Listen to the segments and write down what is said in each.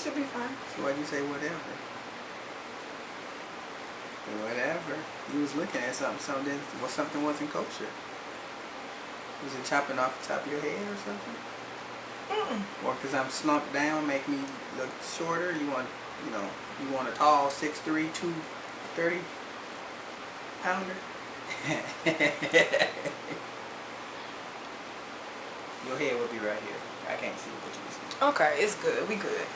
should be fine. So why'd you say whatever? Whatever. You was looking at something wasn't kosher. Was it chopping off the top of your head or something? Or because I'm slumped down, make me look shorter? You want a tall 6'3", 230 pounder? Your head will be right here. I can't see what you see. Okay, it's good. We good.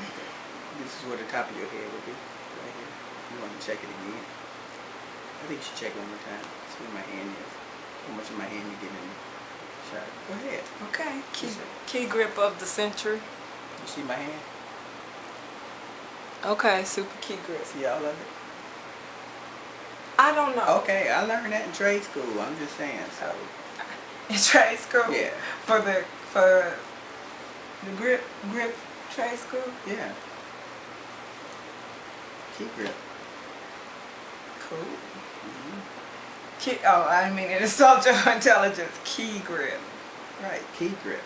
This is where the top of your head will be. Right here. You want to check it again? I think you should check one more time. See where my hand is. How much of my hand you get in the shot. Go ahead. Okay. Key grip of the century. You see my hand? Okay, super key grip. See all of it? I don't know. Okay, I learned that in trade school. I'm just saying. So in trade school? Yeah. For the grip trade school? Yeah. Key grip. Cool. I mean, it insult your intelligence. Key grip. Right, key grip.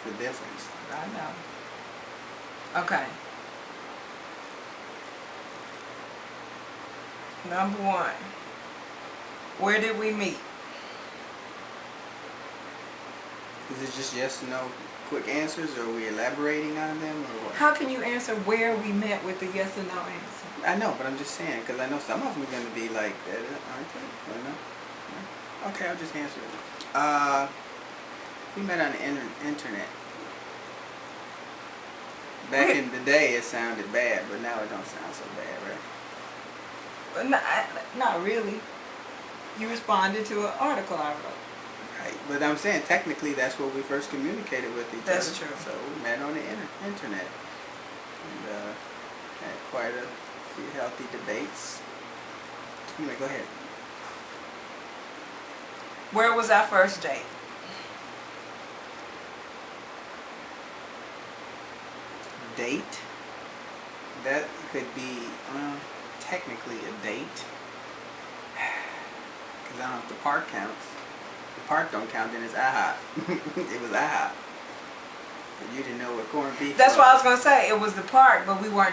The difference. I know. Okay. Number 1. Where did we meet? Is it just yes or no quick answers, or are we elaborating on them, or what? How can you answer where we met with the yes or no answer? I know, but I'm just saying, because I know some of them are going to be like that, aren't they? I don't know. Okay, I'll just answer it. We met on the internet. Back in the day, it sounded bad, but now it don't sound so bad, right? Not really. You responded to an article I wrote. Right, but I'm saying technically that's where we first communicated with each other. That's true. So we met on the internet and had quite a few healthy debates. Anyway, go ahead. Where was our first date? Date? That could be technically a date. Because I don't know if the park counts. The park don't count, then it's IHOP. It was IHOP. But you didn't know what corned beef That's was. what I was going to say. It was the park, but we were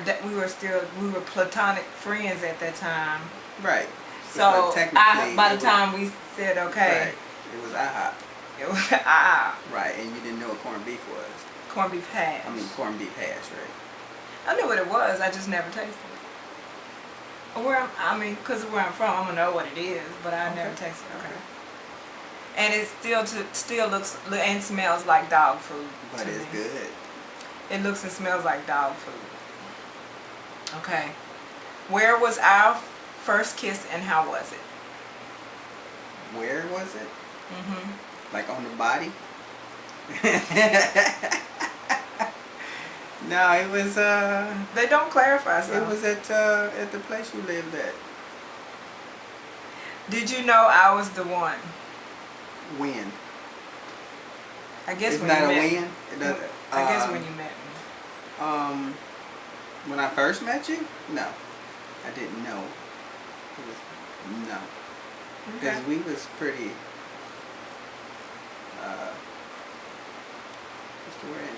platonic friends at that time. Right. So by the time we said Right. okay. It was IHOP. It was IHOP. Right, and you didn't know what corned beef was. Corned beef hash. I mean corned beef hash, right? I knew what it was. I just never tasted it. Because where I'm from, I'm gonna know what it is, but I never tasted it. Okay. And it still looks and smells like dog food. But it's good. It looks and smells like dog food. Okay. Where was our first kiss and how was it? Where was it? Like on the body? No, it was They don't clarify so. It was at the place you lived at. Did you know I was the one? When? I guess it's when not you a met when? I guess when you met me. When I first met you? No. I didn't know. No. Because we was pretty what's the word?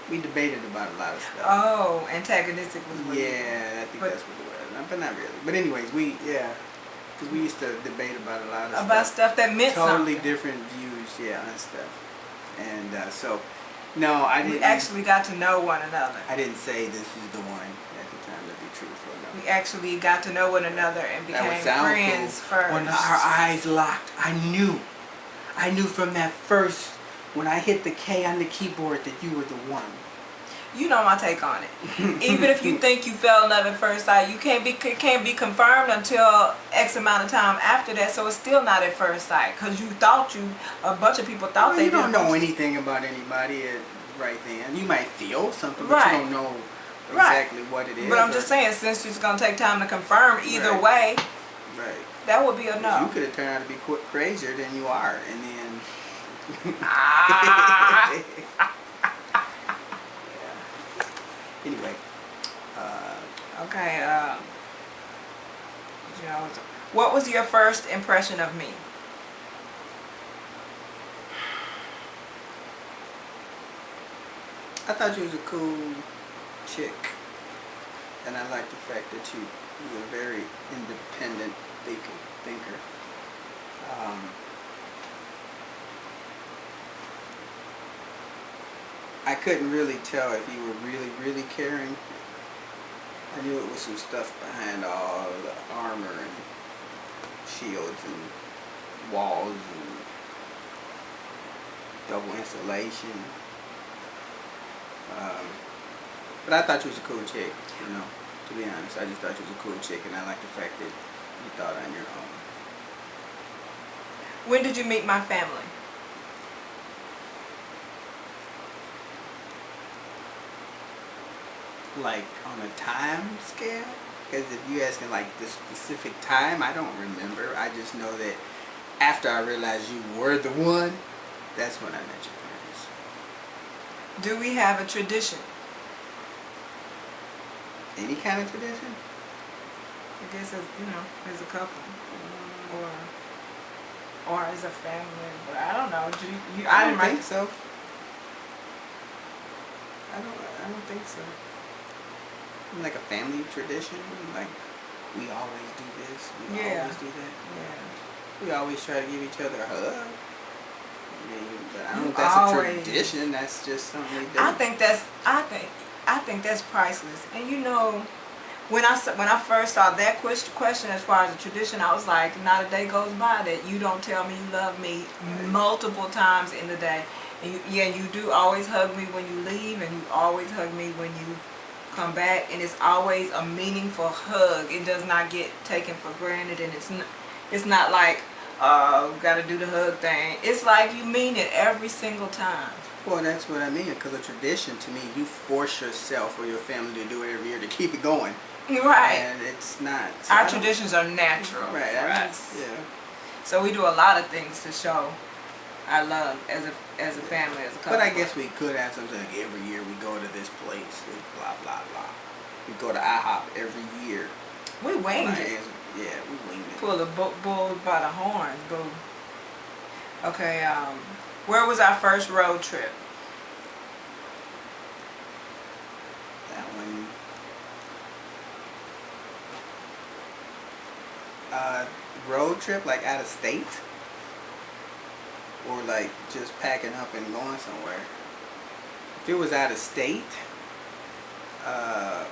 We debated about a lot of stuff. Oh, antagonistic was what yeah, I think that's what it was. But not really. But anyways, because we used to debate about a lot of stuff that meant totally something. different views, on stuff. And so, no, I didn't. We actually got to know one another. I didn't say this is the one at the time, to be truthful. No. We actually got to know one another and became friends first. When our eyes locked, I knew from that first, when I hit the K on the keyboard, that you were the one. You know my take on it. Even if you think you fell in love at first sight, you can't be confirmed until X amount of time after that. So it's still not at first sight because a bunch of people thought they did. You don't know anything about anybody right then. You might feel something, but you don't know exactly what it is. But I'm just saying, since it's gonna take time to confirm either way, that would be a no. You could have turned out to be crazier than you are, and then. Anyway. Okay. What was your first impression of me? I thought you was a cool chick, and I like the fact that you were a very independent thinker. I couldn't really tell if you were really caring. I knew it was some stuff behind all the armor and shields and walls and double insulation. But I thought you was a cool chick, you know, to be honest. I just thought you was a cool chick, and I like the fact that you thought on your own. When did you meet my family? Like on a time scale? Because if you asking like the specific time, I don't remember. I just know that after I realized you were the one, that's when I met your parents. Do we have a tradition? Any kind of tradition? I guess as, you know, as a couple, or as a family. But I don't know. Do you? I don't think so. I don't think so. Like a family tradition, like we always do this, we always do that. Yeah. We always try to give each other a hug. I mean, but I don't think that's a tradition. That's just something we do. I think that's priceless. And you know, when I first saw that question as far as a tradition, I was like, not a day goes by that you don't tell me you love me multiple times in the day. And you do always hug me when you leave, and you always hug me when you come back, and it's always a meaningful hug. It does not get taken for granted, and it's not like gotta do the hug thing. It's like you mean it every single time. Well, that's what I mean, because a tradition to me, you force yourself or your family to do it every year to keep it going. Right. And it's not. So our traditions are natural for us. Yeah. So we do a lot of things to show our love as a family, as a couple. But I guess we could have something like every year we go to this place, blah blah blah. We go to IHOP every year. We winged it. Yeah, we winged it. Pull the bull by the horns, boo. Okay, where was our first road trip? That one. Road trip, like out of state? Or like just packing up and going somewhere? If it was out of state, a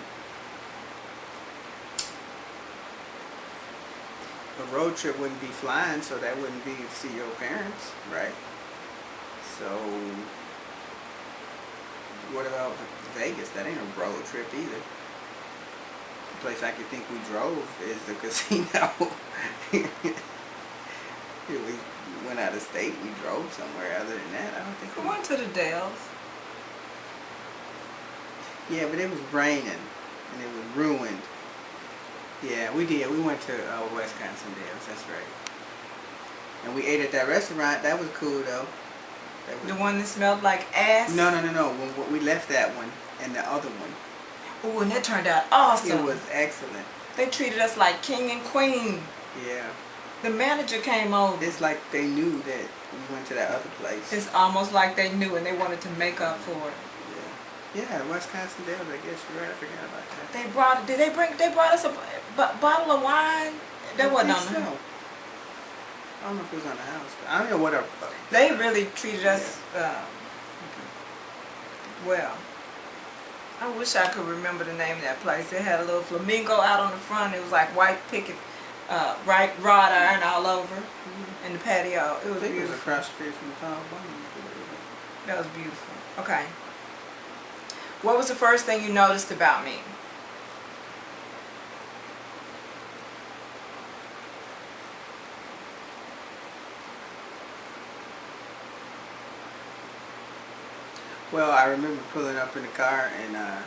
road trip wouldn't be flying, so that wouldn't be to see your parents, right? So what about Vegas? That ain't a road trip either. The place I could think we drove is the casino. We went out of state, we drove somewhere. Other than that, I don't think we went to the Dells. Yeah, but it was raining and it was ruined. Yeah, we did. We went to Wisconsin Dells, that's right. And we ate at that restaurant. That was cool though. The one that smelled like ass? No. When we left that one and the other one. Oh, and that turned out awesome. It was excellent. They treated us like king and queen. Yeah. The manager came over. It's like they knew that we went to that other place. It's almost like they knew and they wanted to make up for it. Yeah, Wisconsin Dells, I guess you're right. I forgot about that. They brought us a bottle of wine? That wasn't on the house. I don't know if it was on the house. I don't know what. They really treated us well. I wish I could remember the name of that place. They had a little flamingo out on the front. It was like white picket, wrought iron all over in the patio. It was beautiful. It was across the street from the Tom Bunny. That was beautiful. Okay. What was the first thing you noticed about me? Well, I remember pulling up in the car and I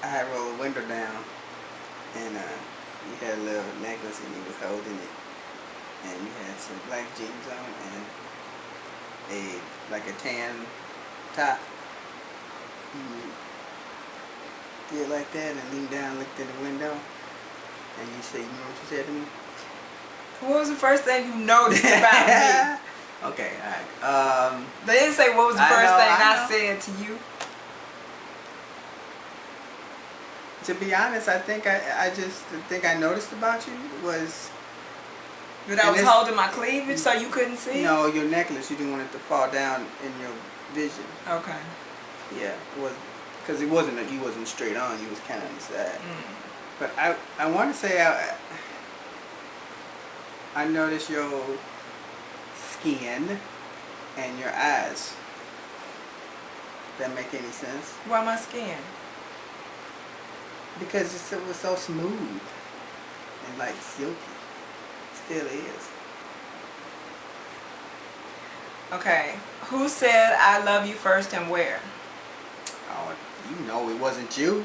had rolled the window down and you had a little necklace and you was holding it and you had some black jeans on and like a tan top. You did like that and leaned down, looked in the window, and you said, you know what you said to me? What was the first thing you noticed about me? Okay, alright. They didn't say what was the I first know, thing I I know. said to you. To be honest, I think I just the thing I noticed about you was That I and was this, holding my cleavage so you couldn't see? no, your necklace. You didn't want it to fall down in your vision. Okay. Yeah, it was because it wasn't you wasn't straight on. You was kind of on the side. But I want to say I noticed your skin and your eyes. That make any sense? Why my skin? Because it was so smooth and like silky. Still is. Okay. Who said I love you first and where? Oh, you know it wasn't you.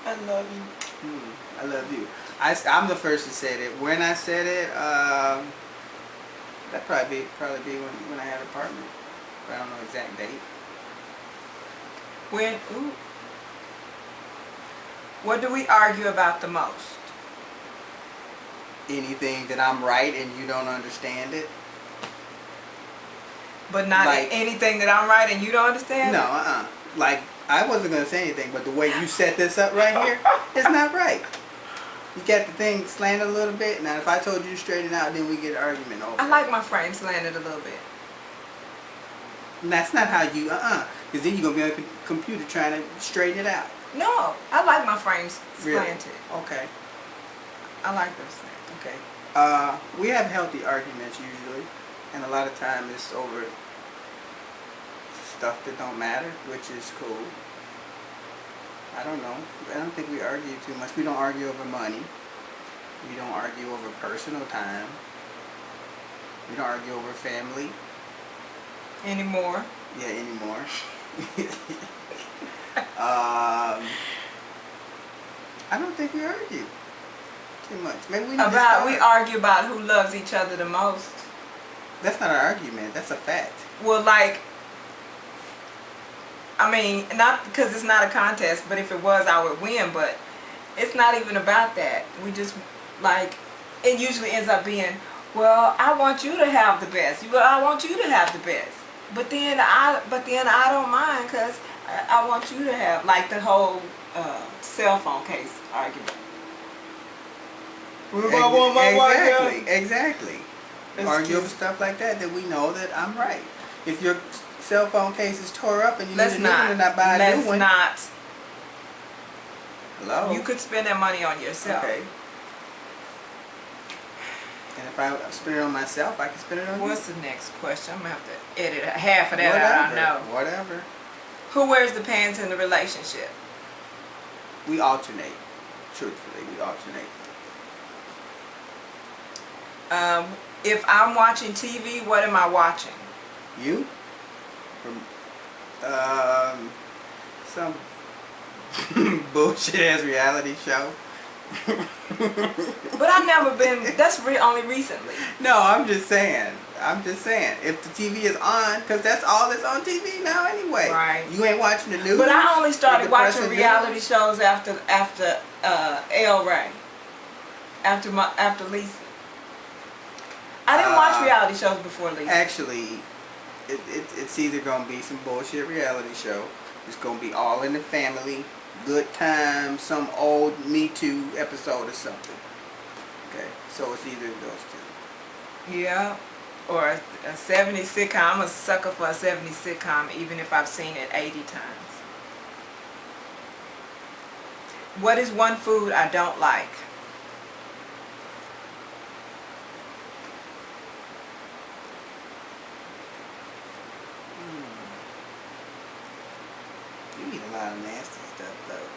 I love you. I love you. I'm the first to say it. When I said it, that probably be when I had an apartment. But I don't know exact date. When? Ooh. What do we argue about the most? Anything that I'm right and you don't understand it. But not like, anything that I'm right and you don't understand? No, Like, I wasn't going to say anything, but the way you set this up right here, it's not right. You got the thing slanted a little bit. Now, if I told you to straighten it out, then we get an argument over I like my frame slanted a little bit. And that's not how you, because then you're going to be on the computer trying to straighten it out. No, I like my frames slanted. Really? Okay. I like those things. Okay. We have healthy arguments usually, and a lot of time it's over stuff that don't matter, which is cool. I don't know. I don't think we argue too much. We don't argue over money. We don't argue over personal time. We don't argue over family. Anymore? Yeah, anymore. I don't think we argue too much. Maybe we need to start. We argue about who loves each other the most. That's not an argument. That's a fact. Well, like, I mean, not because it's not a contest, but if it was, I would win. But it's not even about that. We just, like, it usually ends up being, well, I want you to have the best. Well, I want you to have the best. But then I don't mind because I want you to have, like, the whole cell phone case argument. What if I want my wife? Exactly. Argue over stuff like that we know that I'm right. If your cell phone case is tore up and you need a new one and not buy a new one. Let's not. Hello? You could spend that money on yourself. Okay. And if I spend it on myself, I can spend it on you. What's the next question? I'm going to have to edit half of that out, I know. Whatever. Who wears the pants in the relationship? We alternate. Truthfully, we alternate. If I'm watching TV, what am I watching? You? Some bullshit ass reality show. But I've never been, that's only recently. No, I'm just saying. If the TV is on, because that's all that's on TV now anyway. Right. You ain't watching the news. But I only started watching reality news. shows after El Ray. After Lisa. I didn't watch reality shows before Lisa. Actually, it's either going to be some bullshit reality show. It's going to be All in the Family, Good Times, some old Me Too episode or something. Okay, so it's either of those two. Yeah, or a 70s sitcom. I'm a sucker for a 70s sitcom, even if I've seen it 80 times. What is one food I don't like? You eat a lot of nasty stuff, though.